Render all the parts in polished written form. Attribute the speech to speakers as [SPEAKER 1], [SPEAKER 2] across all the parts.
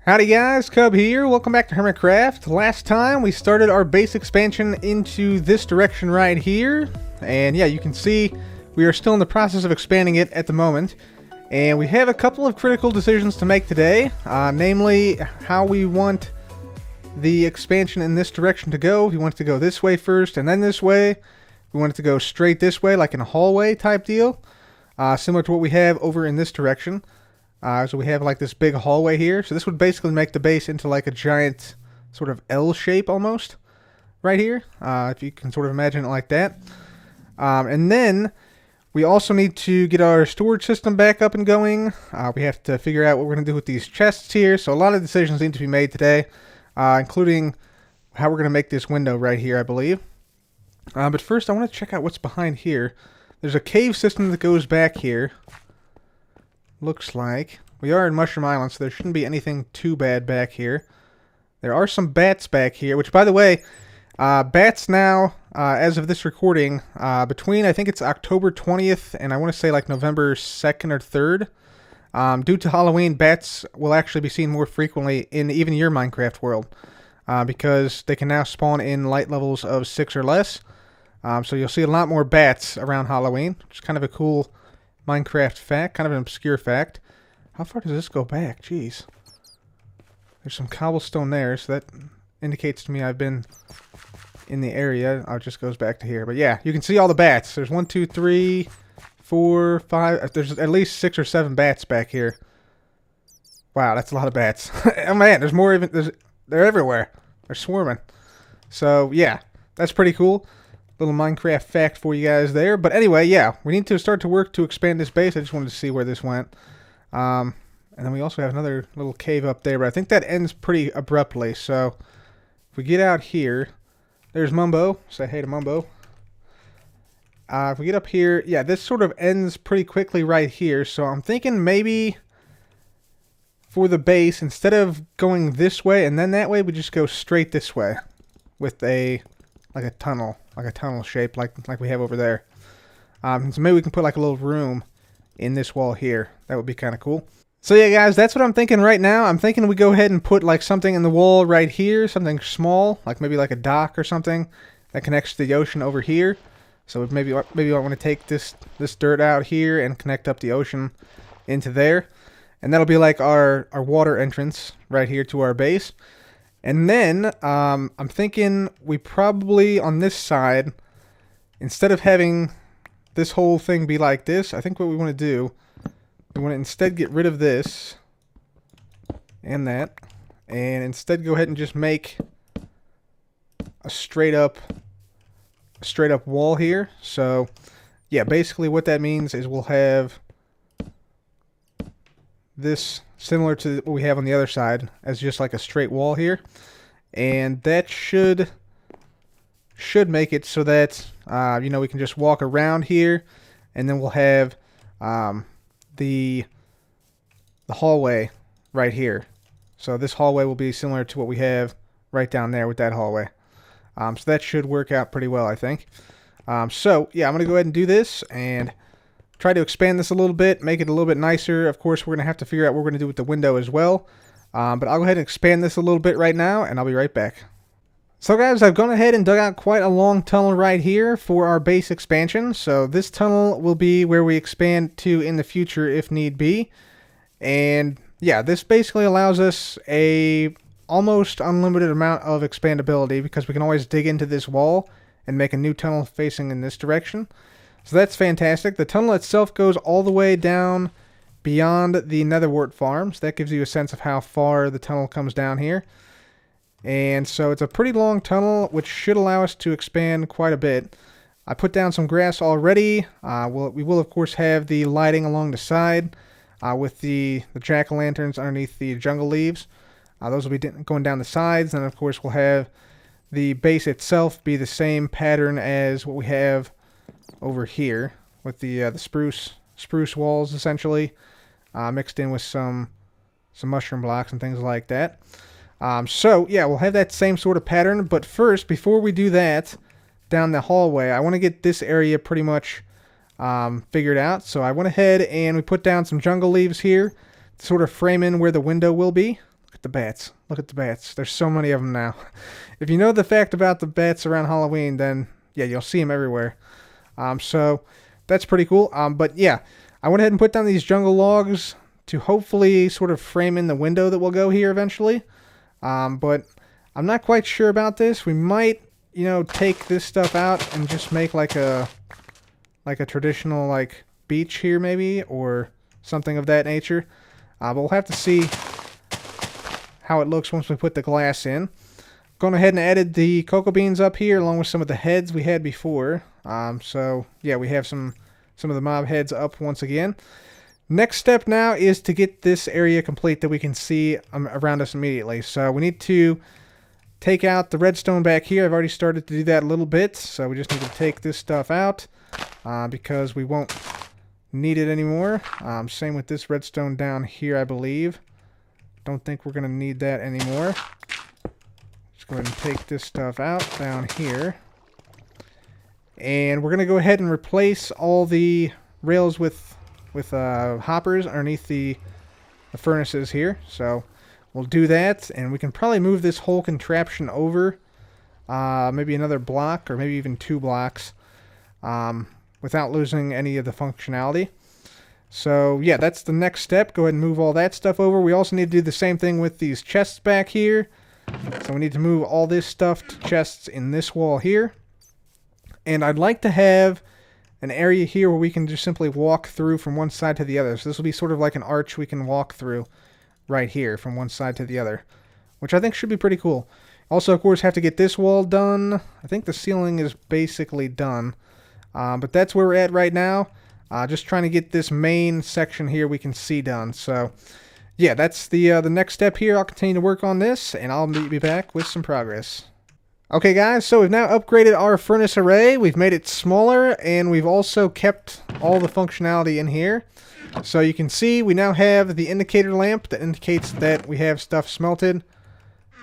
[SPEAKER 1] Howdy guys, Cub here. Welcome back to Hermitcraft. Last time we started our base expansion into this direction right here. And yeah, you can see we are still in the process of expanding it at the moment. And we have a couple of critical decisions to make today. Namely, how we want the expansion in this direction to go. If we want it to go this way first and then this way. If we want it to go straight this way, like in a hallway type deal. Similar to what we have over in this direction. So we have like this big hallway here. So this would basically make the base into like a giant sort of L shape almost right here. If you can sort of imagine it like that. And then we also need to get our storage system back up and going. We have to figure out what we're going to do with these chests here. So a lot of decisions need to be made today, including how we're going to make this window right here, I believe. But first I want to check out what's behind here. There's a cave system that goes back here. Looks like. We are in Mushroom Island, so there shouldn't be anything too bad back here. There are some bats back here, which, by the way, bats now, as of this recording, between, I think it's October 20th and I want to say like November 2nd or 3rd, due to Halloween, bats will actually be seen more frequently in even your Minecraft world, because they can now spawn in light levels of 6 or less. So you'll see a lot more bats around Halloween, which is kind of a cool Minecraft fact, kind of an obscure fact. How far does this go back? Jeez. There's some cobblestone there, so that indicates to me I've been in the area. Oh, it just goes back to here. But yeah, you can see all the bats. There's 1, 2, 3, 4, 5. There's at least 6 or 7 bats back here. Wow, that's a lot of bats. Oh man, there's more even. They're everywhere. They're swarming. So yeah, that's pretty cool. Little Minecraft fact for you guys there. But anyway, yeah, we need to start to work to expand this base. I just wanted to see where this went. And then we also have another little cave up there, but I think that ends pretty abruptly. So if we get out here, there's Mumbo. Say hey to Mumbo. If we get up here, yeah, this sort of ends pretty quickly right here. So I'm thinking maybe for the base, instead of going this way and then that way, we just go straight this way with a tunnel shape like we have over there. So maybe we can put like a little room in this wall here. That would be kind of cool. So yeah, guys, that's what I'm thinking right now. I'm thinking we go ahead and put like something in the wall right here, something small, like maybe like a dock or something that connects to the ocean over here. So maybe I want to take this dirt out here and connect up the ocean into there, and that'll be like our water entrance right here to our base. And then, I'm thinking we probably, on this side, instead of having this whole thing be like this, I think what we want to do, we want to instead get rid of this and that, and instead go ahead and just make a straight up wall here. So, yeah, basically what that means is we'll have this similar to what we have on the other side as just like a straight wall here, and that should make it so that you know, we can just walk around here, and then we'll have the hallway right here. So this hallway will be similar to what we have right down there with that hallway. So that should work out pretty well, I think. So yeah, I'm gonna go ahead and do this and try to expand this a little bit, make it a little bit nicer. Of course, we're going to have to figure out what we're going to do with the window as well. But I'll go ahead and expand this a little bit right now, and I'll be right back. So guys, I've gone ahead and dug out quite a long tunnel right here for our base expansion. So this tunnel will be where we expand to in the future if need be. And yeah, this basically allows us a almost unlimited amount of expandability, because we can always dig into this wall and make a new tunnel facing in this direction. So that's fantastic. The tunnel itself goes all the way down beyond the Netherwort farm. So that gives you a sense of how far the tunnel comes down here. And so it's a pretty long tunnel, which should allow us to expand quite a bit. I put down some grass already. We will, of course, have the lighting along the side with the jack-o'-lanterns underneath the jungle leaves. Those will be going down the sides. And, of course, we'll have the base itself be the same pattern as what we have over here with the spruce walls, essentially, mixed in with some mushroom blocks and things like that. So yeah, we'll have that same sort of pattern. But first, before we do that, down the hallway, I want to get this area pretty much figured out. So I went ahead and we put down some jungle leaves here to sort of frame in where the window will be. Look at the bats. Look at the bats. There's so many of them now. If you know the fact about the bats around Halloween, then yeah, you'll see them everywhere. So that's pretty cool. But yeah, I went ahead and put down these jungle logs to hopefully sort of frame in the window that will go here eventually. But I'm not quite sure about this. We might, you know, take this stuff out and just make like a traditional like beach here maybe, or something of that nature. But we'll have to see how it looks once we put the glass in. Gone ahead and added the cocoa beans up here along with some of the heads we had before. So yeah, we have some of the mob heads up once again. Next step now is to get this area complete that we can see around us immediately. So we need to take out the redstone back here. I've already started to do that a little bit. So we just need to take this stuff out because we won't need it anymore. Same with this redstone down here, I believe. Don't think we're going to need that anymore. Just go ahead and take this stuff out down here. And we're going to go ahead and replace all the rails with hoppers underneath the furnaces here. So we'll do that, and we can probably move this whole contraption over maybe another block or maybe even 2 blocks without losing any of the functionality. So yeah, that's the next step. Go ahead and move all that stuff over. We also need to do the same thing with these chests back here. So we need to move all this stuff to chests in this wall here. And I'd like to have an area here where we can just simply walk through from one side to the other. So this will be sort of like an arch we can walk through right here from one side to the other, which I think should be pretty cool. Also, of course, have to get this wall done. I think the ceiling is basically done. But that's where we're at right now. Just trying to get this main section here we can see done. So yeah, that's the next step here. I'll continue to work on this, and I'll be back with some progress. Okay guys, so we've now upgraded our furnace array. We've made it smaller, and we've also kept all the functionality in here. So you can see we now have the indicator lamp that indicates that we have stuff smelted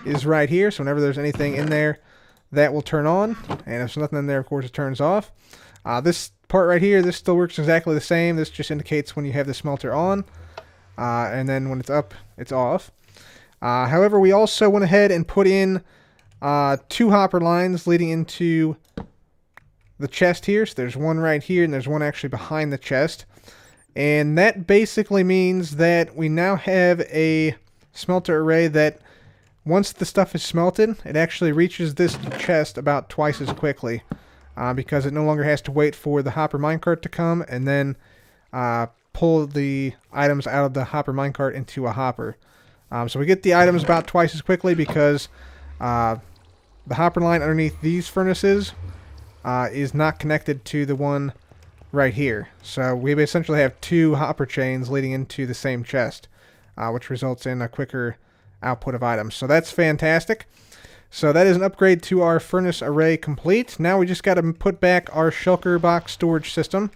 [SPEAKER 1] is right here. So whenever there's anything in there, that will turn on. And if there's nothing in there, of course, it turns off. This part right here, this still works exactly the same. This just indicates when you have the smelter on. And then when it's up, it's off. However, we also went ahead and put in 2 hopper lines leading into the chest here. So there's one right here, and there's one actually behind the chest. And that basically means that we now have a smelter array that once the stuff is smelted, it actually reaches this chest about twice as quickly. Because it no longer has to wait for the hopper minecart to come and then pull the items out of the hopper minecart into a hopper. So we get the items about twice as quickly because the hopper line underneath these furnaces is not connected to the one right here. So we essentially have 2 hopper chains leading into the same chest, which results in a quicker output of items. So that's fantastic. So that is an upgrade to our furnace array complete. Now we just got to put back our shulker box storage system.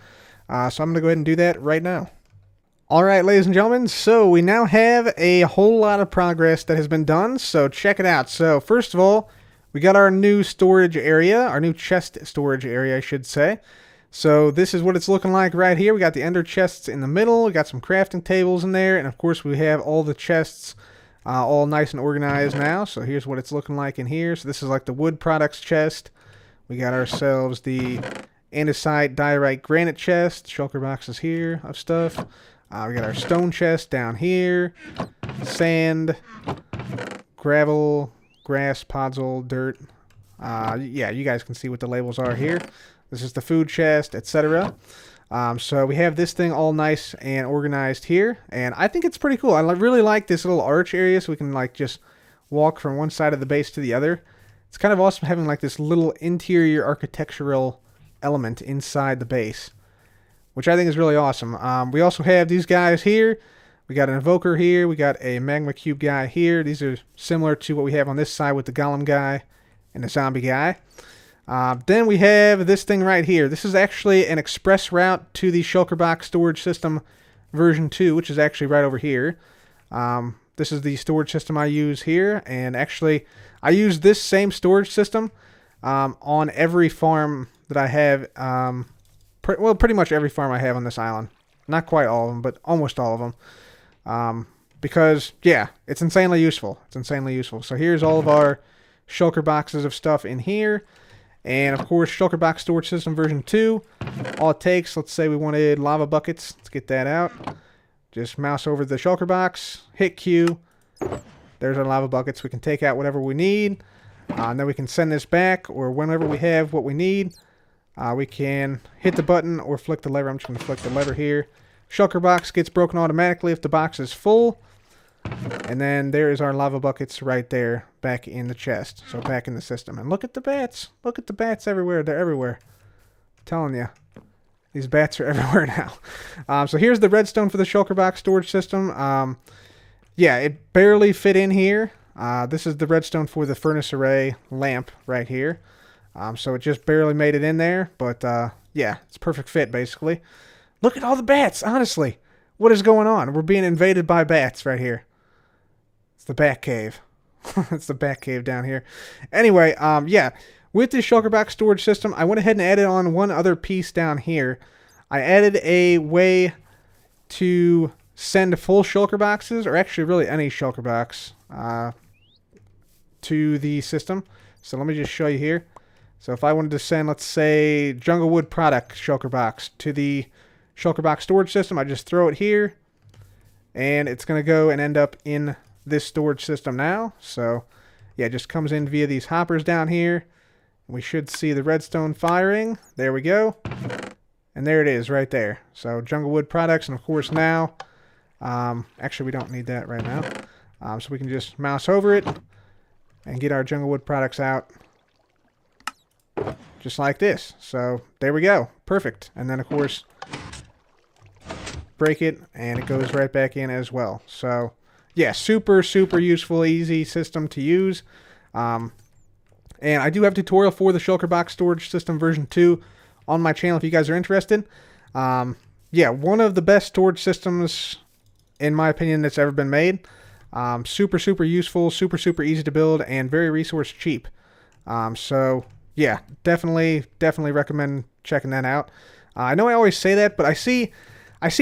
[SPEAKER 1] So I'm going to go ahead and do that right now. Alright, ladies and gentlemen, so we now have a whole lot of progress that has been done, so check it out. So first of all, we got our new storage area, our new chest storage area, I should say. So this is what it's looking like right here. We got the ender chests in the middle, we got some crafting tables in there, and of course we have all the chests all nice and organized now. So here's what it's looking like in here. So this is like the wood products chest. We got ourselves the andesite diorite granite chest, shulker boxes here of stuff. We got our stone chest down here, sand, gravel, grass, podzol, dirt. Yeah, you guys can see what the labels are here. This is the food chest, etc. So we have this thing all nice and organized here, and I think it's pretty cool. I really like this little arch area so we can like just walk from one side of the base to the other. It's kind of awesome having like this little interior architectural element inside the base, which I think is really awesome. We also have these guys here. We got an invoker here. We got a magma cube guy here. These are similar to what we have on this side with the golem guy and the zombie guy. Then we have this thing right here. This is actually an express route to the shulker box storage system version 2, which is actually right over here. This is the storage system I use here, and actually I use this same storage system on every farm that I have. Pretty much every farm I have on this island. Not quite all of them, but almost all of them. because, yeah, it's insanely useful. It's insanely useful. So here's all of our shulker boxes of stuff in here. And, of course, shulker box storage system version 2. All it takes, let's say we wanted lava buckets. Let's get that out. Just mouse over the shulker box, hit Q. There's our lava buckets. We can take out whatever we need. And then we can send this back, or whenever we have what we need, we can hit the button or flick the lever. I'm just going to flick the lever here. Shulker box gets broken automatically if the box is full. And then there is our lava buckets right there back in the chest. So back in the system. And look at the bats. Look at the bats everywhere. They're everywhere. I'm telling you. These bats are everywhere now. So here's the redstone for the shulker box storage system. Yeah, it barely fit in here. This is the redstone for the furnace array lamp right here. So it just barely made it in there. But yeah, it's a perfect fit basically. Look at all the bats, honestly. What is going on? We're being invaded by bats right here. It's the bat cave. It's the bat cave down here. Anyway, yeah, with this shulker box storage system, I went ahead and added on one other piece down here. I added a way to send full shulker boxes, or actually really any shulker box, to the system. So let me just show you here. So if I wanted to send, let's say, Junglewood product shulker box to the shulker box storage system, I just throw it here, and it's going to go and end up in this storage system now. So yeah, it just comes in via these hoppers down here. We should see the redstone firing. There we go. And there it is right there. So Junglewood products, and of course now, actually we don't need that right now. So we can just mouse over it and get our Junglewood products out. Just like this. So there we go. Perfect. And then of course, break it, and it goes right back in as well. So yeah, super useful, easy system to use. And I do have a tutorial for the shulker box storage system version 2 on my channel if you guys are interested. Yeah, one of the best storage systems in my opinion that's ever been made. Super useful, super easy to build, and very resource cheap. So yeah, definitely recommend checking that out. I know I always say that, but I see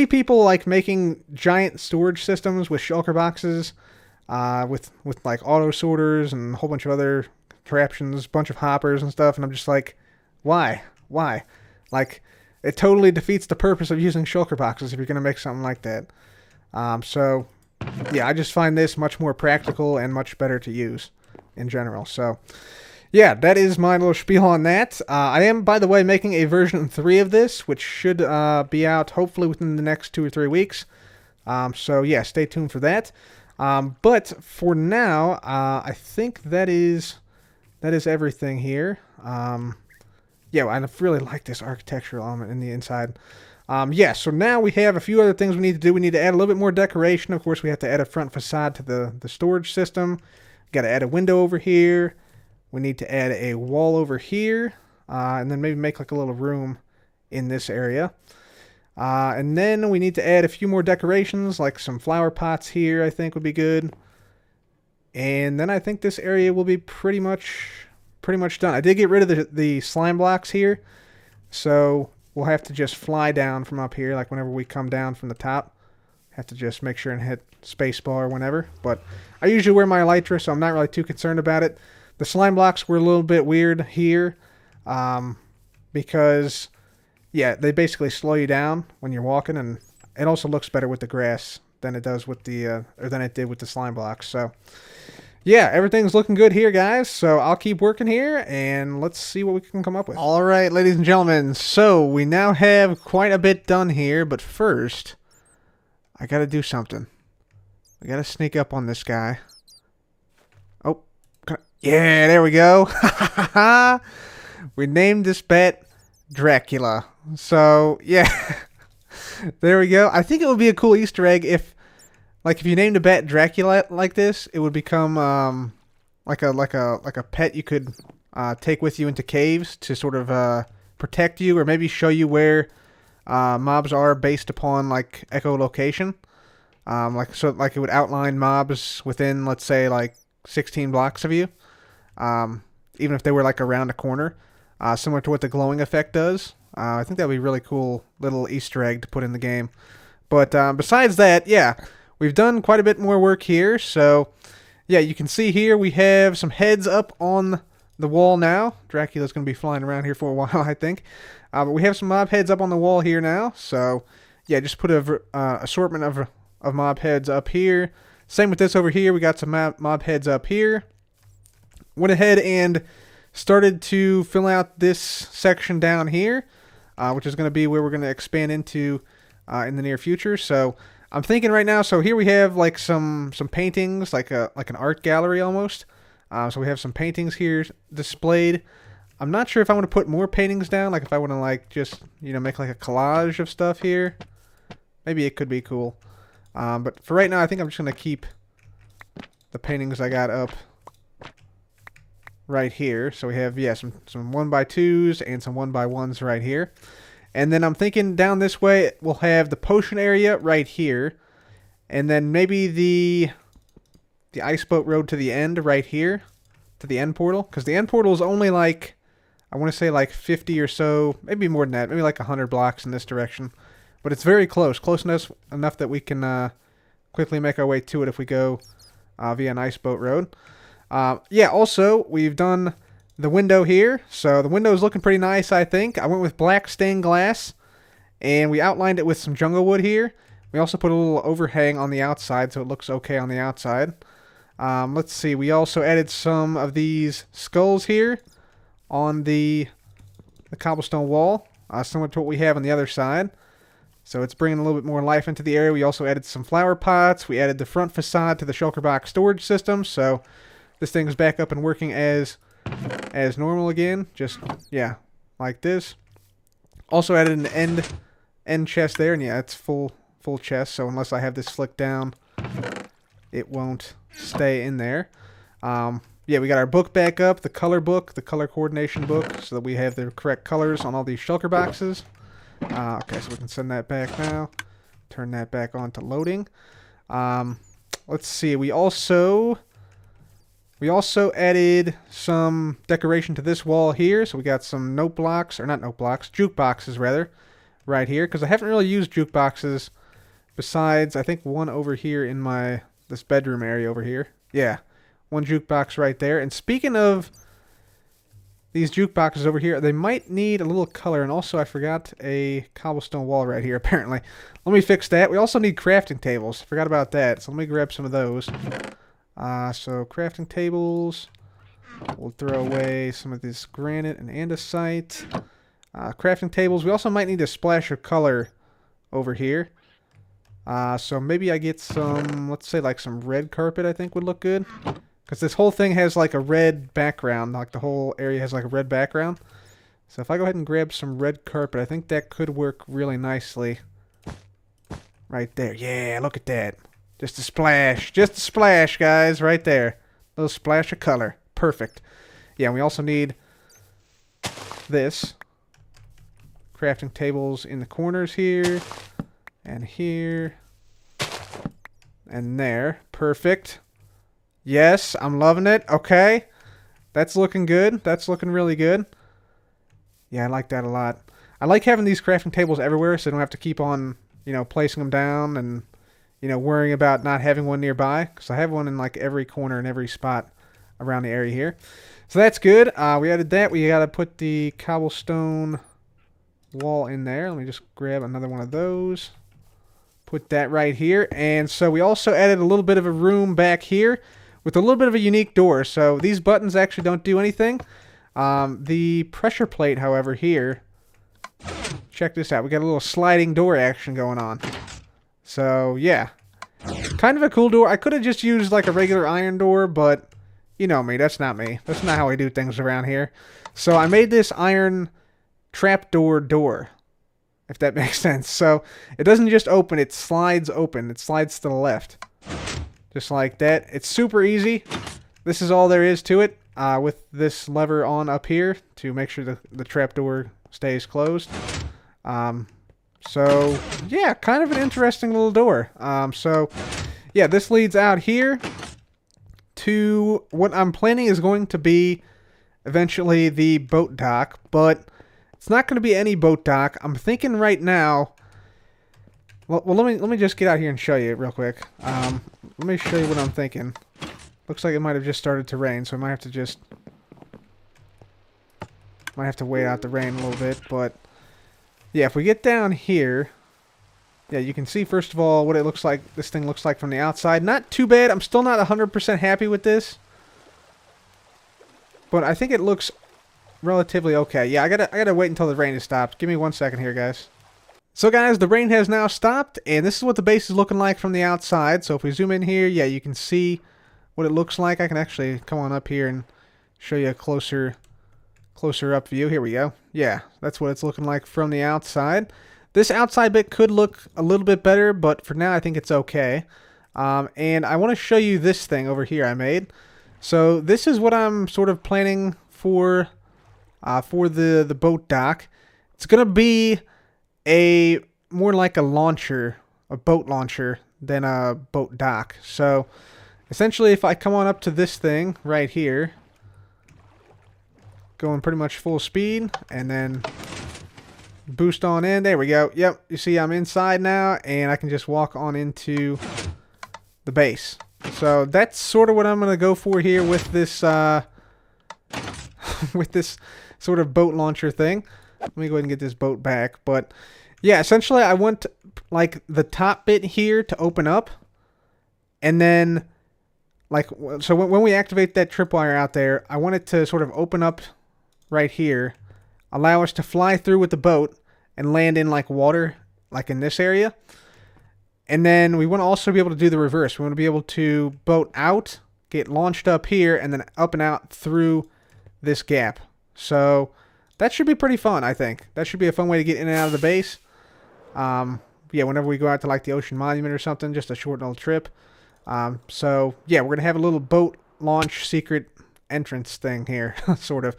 [SPEAKER 1] people like making giant storage systems with shulker boxes, with like auto sorters and a whole bunch of other contraptions, bunch of hoppers and stuff, and I'm just like, why? Like, it totally defeats the purpose of using shulker boxes if you're going to make something like that. So yeah, I just find this much more practical and much better to use in general. So yeah, that is my little spiel on that. I am, by the way, making a version 3 of this, which should be out hopefully within the next 2 or 3 weeks. So yeah, stay tuned for that. But for now, I think that is everything here. Yeah, I really like this architectural element in the inside. Yeah, so now we have a few other things we need to do. We need to add a little bit more decoration. Of course, we have to add a front facade to the storage system. Got to add a window over here. We need to add a wall over here, and then maybe make like a little room in this area. And then we need to add a few more decorations, like some flower pots here, I think would be good. And then I think this area will be pretty much done. I did get rid of the slime blocks here, so we'll have to just fly down from up here, like whenever we come down from the top. Have to just make sure and hit spacebar whenever. But I usually wear my elytra, so I'm not really too concerned about it. The slime blocks were a little bit weird here, because, yeah, they basically slow you down when you're walking, and it also looks better with the grass than it does with the, or than it did with the slime blocks. So, yeah, everything's looking good here, guys. So I'll keep working here, and let's see what we can come up with. All right, ladies and gentlemen. So we now have quite a bit done here, but first, I gotta do something. I gotta sneak up on this guy. Oh. Yeah, there we go. We named this bat Dracula. So, yeah. There we go. I think it would be a cool Easter egg if you named a bat Dracula like this, it would become like a pet you could take with you into caves to sort of protect you, or maybe show you where mobs are based upon like echolocation. Like it would outline mobs within, let's say, like 16 blocks of you. Even if they were like around a corner, similar to what the glowing effect does. I think that would be a really cool little Easter egg to put in the game. But besides that, yeah, we've done quite a bit more work here. So yeah, you can see here we have some heads up on the wall now. Dracula's going to be flying around here for a while, I think. But we have some mob heads up on the wall here now. So yeah, just put a assortment of mob heads up here. Same with this over here. We got some mob heads up here. Went ahead and started to fill out this section down here, which is going to be where we're going to expand into in the near future. So I'm thinking right now, so here we have like some paintings, like an art gallery almost. So we have some paintings here displayed. I'm not sure if I want to put more paintings down, like if I want to like just, you know, make like a collage of stuff here. Maybe it could be cool. But for right now, I think I'm just going to keep the paintings I got up right here. So we have, yeah, some 1x2s and some 1x1s right here. And then I'm thinking down this way, we'll have the potion area right here. And then maybe the ice boat road to the end right here. To the end portal. Because the end portal is only like, I want to say like 50 or so. Maybe more than that. Maybe like 100 blocks in this direction. But it's very close. Close enough that we can quickly make our way to it if we go via an ice boat road. Yeah, also, we've done the window here. So the window is looking pretty nice, I think. I went with black stained glass, and we outlined it with some jungle wood here. We also put a little overhang on the outside, so it looks okay on the outside. Let's see, we also added some of these skulls here on the cobblestone wall, similar to what we have on the other side. So it's bringing a little bit more life into the area. We also added some flower pots. We added the front facade to the shulker box storage system, so this thing's back up and working as normal again, just, yeah, like this. Also added an end chest there, and yeah, it's full chest, so unless I have this flicked down, it won't stay in there. Yeah, we got our book back up, the color book, the color coordination book, so that we have the correct colors on all these shulker boxes. Okay, so we can send that back now. Turn that back on to loading. Let's see, we also added some decoration to this wall here. So we got some note blocks, or not note blocks, jukeboxes rather, right here. Because I haven't really used jukeboxes besides, I think, one over here in this bedroom area over here. Yeah, one jukebox right there. And speaking of these jukeboxes over here, they might need a little color. And also, I forgot a cobblestone wall right here, apparently. Let me fix that. We also need crafting tables. Forgot about that. So let me grab some of those. So crafting tables. We'll throw away some of this granite and andesite. Crafting tables. We also might need a splash of color over here. So maybe I get some, let's say like some red carpet I think would look good. Because this whole thing has like a red background. Like the whole area has like a red background. So if I go ahead and grab some red carpet, I think that could work really nicely. Right there. Yeah, look at that. Just a splash, guys, right there. A little splash of color. Perfect. Yeah, and we also need this. Crafting tables in the corners here. And here. And there. Perfect. Yes, I'm loving it. Okay. That's looking good. That's looking really good. Yeah, I like that a lot. I like having these crafting tables everywhere so I don't have to keep on, placing them down and worrying about not having one nearby, because I have one in like every corner and every spot around the area here. So that's good. We added that. We got to put the cobblestone wall in there. Let me just grab another one of those. Put that right here. And so we also added a little bit of a room back here with a little bit of a unique door. So these buttons actually don't do anything. The pressure plate, however, here, check this out. We got a little sliding door action going on. So, yeah. Kind of a cool door. I could have just used like a regular iron door, but you know me. That's not me. That's not how I do things around here. So I made this iron trapdoor door, if that makes sense. So it doesn't just open, it slides open. It slides to the left. Just like that. It's super easy. This is all there is to it, with this lever on up here to make sure the trapdoor stays closed. So, yeah, kind of an interesting little door. So, yeah, this leads out here to what I'm planning is going to be eventually the boat dock, but it's not going to be any boat dock. I'm thinking right now Well, let me just get out here and show you real quick. Let me show you what I'm thinking. Looks like it might have just started to rain, so I might have to wait out the rain a little bit. But yeah, if we get down here, yeah, you can see first of all what it looks like. This thing looks like from the outside. Not too bad. I'm still not 100% happy with this, but I think it looks relatively okay. Yeah, I gotta wait until the rain has stopped. Give me 1 second here, guys. So guys, the rain has now stopped, and this is what the base is looking like from the outside. So if we zoom in here, yeah, you can see what it looks like. I can actually come on up here and show you a closer up view. Here we go. Yeah, that's what it's looking like from the outside. This outside bit could look a little bit better, but for now I think it's okay. And I want to show you this thing over here I made. So this is what I'm sort of planning for the boat dock. It's gonna be more like a launcher, a boat launcher, than a boat dock. So essentially, if I come on up to this thing right here, going pretty much full speed, and then boost on in, there we go. Yep, you see I'm inside now, and I can just walk on into the base. So that's sort of what I'm gonna go for here with this with this sort of boat launcher thing. Let me go ahead and get this boat back. But yeah, essentially I want like the top bit here to open up, and then like, so when we activate that tripwire out there, I want it to sort of open up right here, allow us to fly through with the boat and land in like water, like in this area. And then we want to also be able to do the reverse. We want to be able to boat out, get launched up here, and then up and out through this gap. So that should be pretty fun, I think. That should be a fun way to get in and out of the base. Yeah, whenever we go out to like the Ocean Monument or something, just a short little trip. So yeah, we're going to have a little boat launch secret entrance thing here, sort of.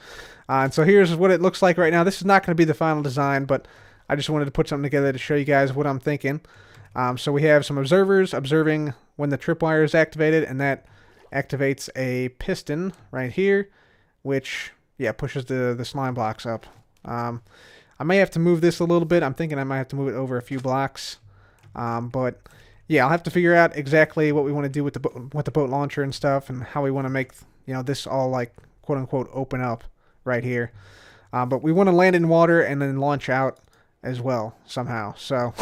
[SPEAKER 1] And so here's what it looks like right now. This is not going to be the final design, but I just wanted to put something together to show you guys what I'm thinking. So we have some observers observing when the tripwire is activated, and that activates a piston right here, which, yeah, pushes the slime blocks up. I may have to move this a little bit. I'm thinking I might have to move it over a few blocks. But yeah, I'll have to figure out exactly what we want to do with the boat launcher and stuff, and how we want to make, you know, this all like quote unquote open up right here. But we want to land in water and then launch out as well somehow. So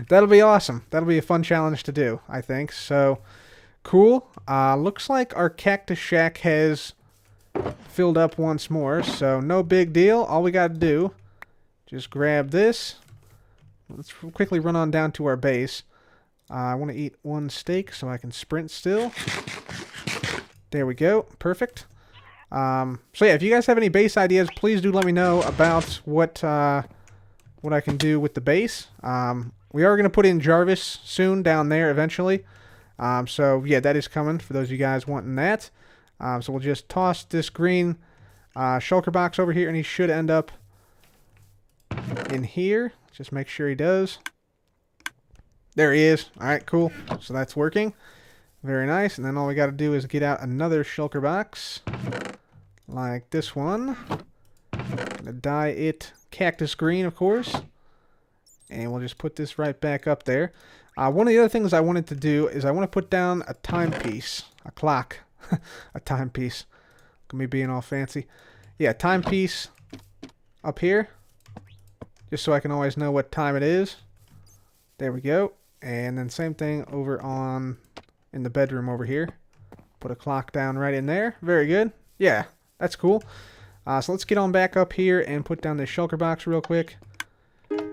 [SPEAKER 1] that'll be awesome. That'll be a fun challenge to do, I think. So cool. Looks like our cactus shack has filled up once more, so no big deal. All we got to do, just grab this. Let's quickly run on down to our base. I want to eat one steak so I can sprint still. There we go. Perfect. So yeah, if you guys have any base ideas, please do let me know about what I can do with the base. We are going to put in Jarvis soon down there eventually. So yeah, that is coming for those of you guys wanting that. So we'll just toss this green shulker box over here, and he should end up in here. Just make sure he does. There he is. Alright, cool. So that's working. Very nice. And then all we got to do is get out another shulker box, like this one. Gonna dye it cactus green, of course. And we'll just put this right back up there. One of the other things I wanted to do is I want to put down a timepiece. A clock. A timepiece. Look at me being all fancy. Yeah, timepiece up here. Just so I can always know what time it is. There we go. And then same thing over in the bedroom over here. Put a clock down right in there. Very good. Yeah, that's cool. So let's get on back up here and put down this shulker box real quick.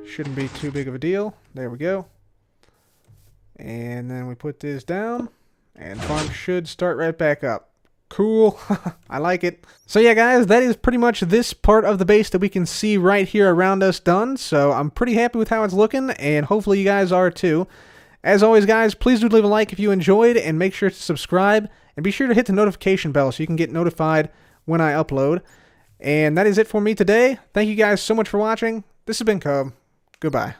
[SPEAKER 1] Shouldn't be too big of a deal. There we go. And then we put this down. And farm should start right back up. Cool. I like it. So yeah, guys, that is pretty much this part of the base that we can see right here around us done. So I'm pretty happy with how it's looking, and hopefully you guys are too. As always, guys, please do leave a like if you enjoyed, and make sure to subscribe, and be sure to hit the notification bell so you can get notified when I upload. And that is it for me today. Thank you guys so much for watching. This has been Cub. Goodbye.